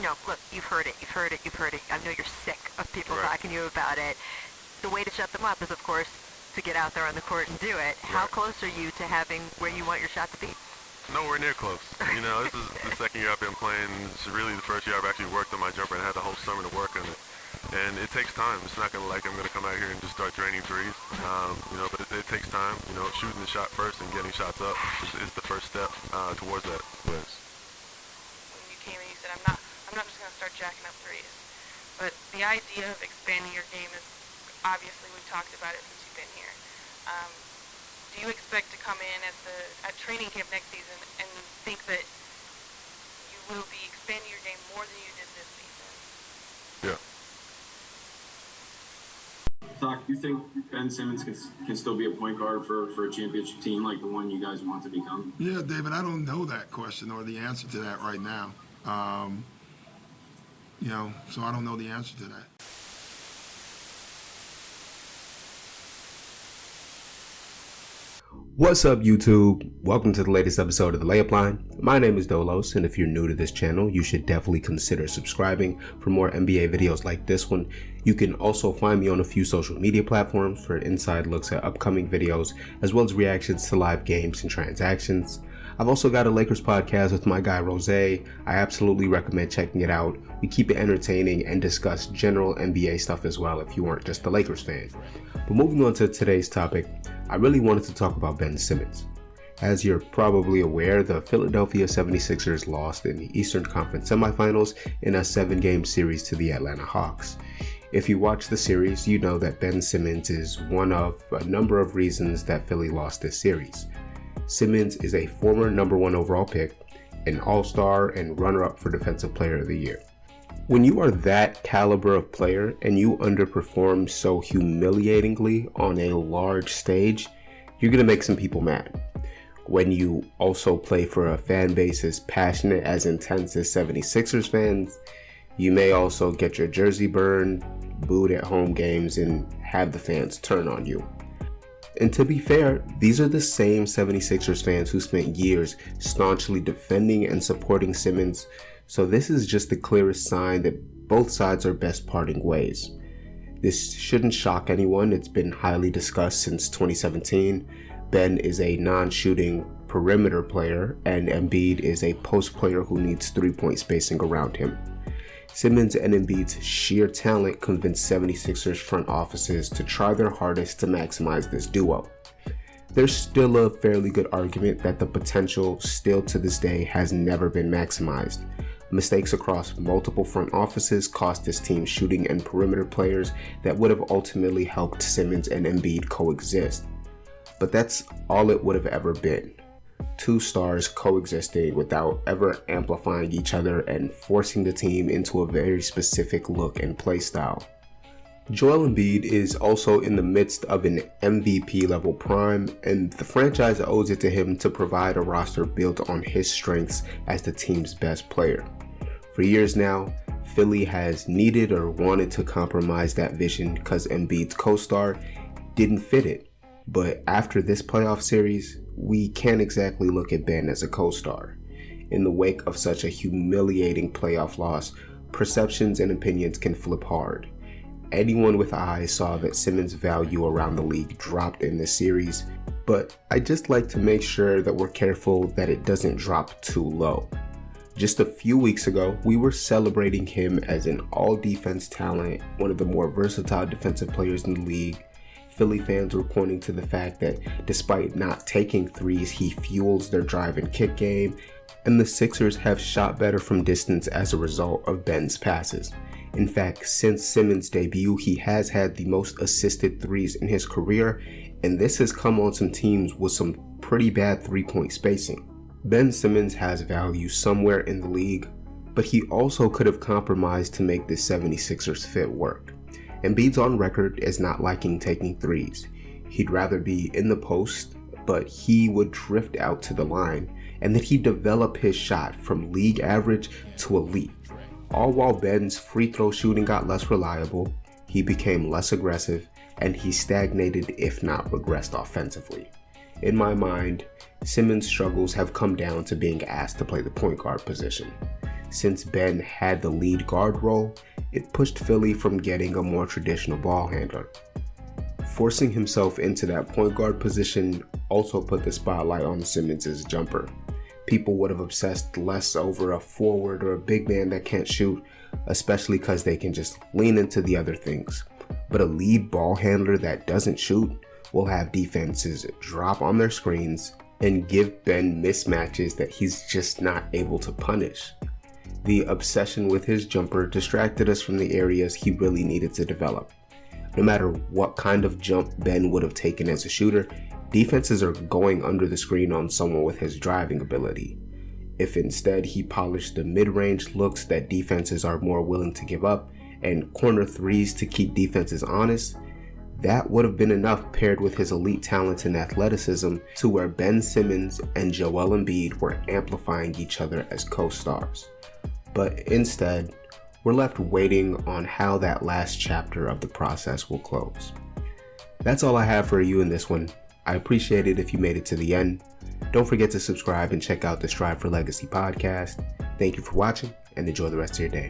look, you've heard it. I know you're sick of people Right. talking to you about it. The way to shut them up is, of course, to get out there on the court and do it. How Right. close are you to having where you want your shot to be? Nowhere near close. This is the second year I've been playing. It's really the first year I've actually worked on my jumper and had the whole summer to work on it. And it takes time. It's not I'm gonna come out here and just start draining threes. But it takes time. Shooting the shot first and getting shots up is the first step towards that. But when you came and you said, I'm not just gonna start jacking up threes, but the idea of expanding your game is obviously we've talked about it since you've been here. Do you expect to come in at training camp next season and think that you will be expanding your game more than you did this season? yeah. Doc, do you think Ben Simmons can still be a point guard for a championship team like the one you guys want to become? Yeah, David, I don't know that question or the answer to that right now. So I don't know the answer to that. What's up, YouTube? Welcome to the latest episode of The Layup.Line. My name is Dolos, and if you're new to this channel, you should definitely consider subscribing for more NBA videos like this one. You can also find me on a few social media platforms for inside looks at upcoming videos, as well as reactions to live games and transactions. I've also got a Lakers podcast with my guy Rose. I absolutely recommend checking it out. We keep it entertaining and discuss general NBA stuff as well if you aren't just a Lakers fan. But moving on to today's topic, I really wanted to talk about Ben Simmons. As you're probably aware, the Philadelphia 76ers lost in the Eastern Conference semifinals in a 7-game series to the Atlanta Hawks. If you watch the series, you know that Ben Simmons is one of a number of reasons that Philly lost this series. Simmons is a former #1 overall pick, an all-star and runner-up for Defensive Player of the Year. When you are that caliber of player and you underperform so humiliatingly on a large stage, you're going to make some people mad. When you also play for a fan base as passionate, as intense as 76ers fans, you may also get your jersey burned, booed at home games, and have the fans turn on you. And to be fair, these are the same 76ers fans who spent years staunchly defending and supporting Simmons, so this is just the clearest sign that both sides are best parting ways. This shouldn't shock anyone. It's been highly discussed since 2017. Ben is a non-shooting perimeter player, and Embiid is a post player who needs three-point spacing around him. Simmons and Embiid's sheer talent convinced 76ers front offices to try their hardest to maximize this duo. There's still a fairly good argument that the potential still to this day has never been maximized. Mistakes across multiple front offices cost this team shooting and perimeter players that would have ultimately helped Simmons and Embiid coexist. But that's all it would have ever been. Two stars coexisting without ever amplifying each other and forcing the team into a very specific look and play style. Joel Embiid is also in the midst of an MVP level prime, and the franchise owes it to him to provide a roster built on his strengths as the team's best player. For years now, Philly has needed or wanted to compromise that vision because Embiid's co-star didn't fit it. But after this playoff series, we can't exactly look at Ben as a co-star. In the wake of such a humiliating playoff loss, perceptions and opinions can flip hard. Anyone with eyes saw that Simmons' value around the league dropped in this series, but I just like to make sure that we're careful that it doesn't drop too low. Just a few weeks ago, we were celebrating him as an all-defense talent, one of the more versatile defensive players in the league. Philly fans were pointing to the fact that despite not taking threes, he fuels their drive and kick game, and the Sixers have shot better from distance as a result of Ben's passes. In fact, since Simmons' debut, he has had the most assisted threes in his career, and this has come on some teams with some pretty bad three-point spacing. Ben Simmons has value somewhere in the league, but he also could have compromised to make this 76ers fit work. Embiid's on record as not liking taking threes. He'd rather be in the post, but he would drift out to the line, and then he'd develop his shot from league average to elite. All while Ben's free throw shooting got less reliable, he became less aggressive, and he stagnated if not regressed offensively. In my mind, Simmons' struggles have come down to being asked to play the point guard position. since Ben had the lead guard role, it pushed Philly from getting a more traditional ball handler. Forcing himself into that point guard position also put the spotlight on Simmons' jumper. People would have obsessed less over a forward or a big man that can't shoot, especially because they can just lean into the other things. But a lead ball handler that doesn't shoot will have defenses drop on their screens and give Ben mismatches that he's just not able to punish. The obsession with his jumper distracted us from the areas he really needed to develop. No matter what kind of jump Ben would have taken as a shooter, defenses are going under the screen on someone with his driving ability. If instead he polished the mid-range looks that defenses are more willing to give up and corner threes to keep defenses honest, that would have been enough paired with his elite talent and athleticism to where Ben Simmons and Joel Embiid were amplifying each other as co-stars. But instead, we're left waiting on how that last chapter of the process will close. That's all I have for you in this one. I appreciate it if you made it to the end. Don't forget to subscribe and check out the Strive for Legacy podcast. Thank you for watching and enjoy the rest of your day.